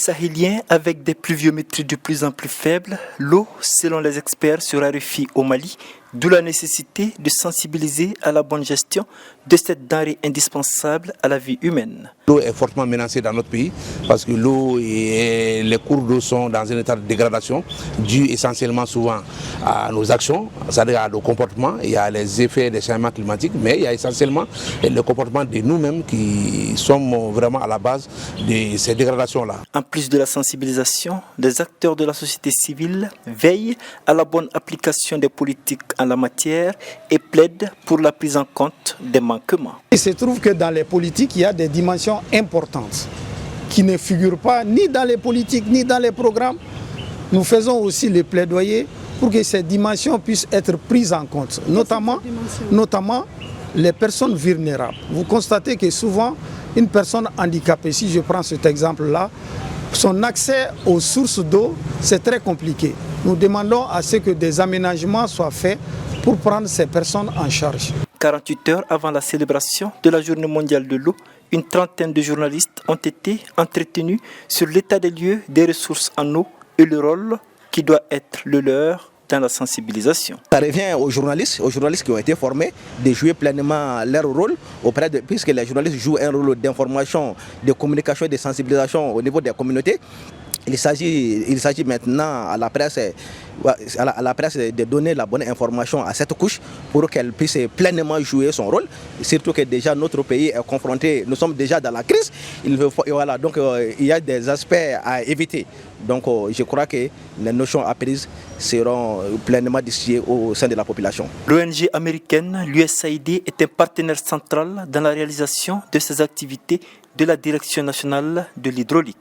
sahélien, avec des pluviométries de plus en plus faibles, l'eau, selon les experts, se raréfie au Mali, d'où la nécessité de sensibiliser à la bonne gestion de cette denrée indispensable à la vie humaine. L'eau est fortement menacée dans notre pays parce que l'eau et les cours d'eau sont dans un état de dégradation dû essentiellement souvent à nos actions, c'est-à-dire à nos comportements. Il y a les effets des changements climatiques, mais il y a essentiellement le comportement de nous-mêmes qui sommes vraiment à la base de ces dégradations-là. En plus de la sensibilisation, les acteurs de la société civile veillent à la bonne application des politiques en la matière et plaident pour la prise en compte des manquements. Il se trouve que dans les politiques, il y a des dimensions importantes qui ne figurent pas ni dans les politiques ni dans les programmes. Nous faisons aussi le plaidoyer pour que ces dimensions puissent être prises en compte, notamment les personnes vulnérables. Vous constatez que souvent, une personne handicapée, si je prends cet exemple-là, son accès aux sources d'eau, c'est très compliqué. Nous demandons à ce que des aménagements soient faits pour prendre ces personnes en charge. 48 heures avant la célébration de la Journée mondiale de l'eau, une trentaine de journalistes ont été entretenus sur l'état des lieux des ressources en eau et le rôle qui doit être le leur dans la sensibilisation. Ça revient aux journalistes qui ont été formés de jouer pleinement leur rôle puisque les journalistes jouent un rôle d'information, de communication et de sensibilisation au niveau des communautés. Il s'agit maintenant à la presse de donner la bonne information à cette couche pour qu'elle puisse pleinement jouer son rôle. Surtout que déjà notre pays est confronté, nous sommes déjà dans la crise. Donc il y a des aspects à éviter. Donc je crois que les notions apprises seront pleinement distillées au sein de la population. L'ONG américaine, l'USAID, est un partenaire central dans la réalisation de ces activités de la Direction nationale de l'hydraulique.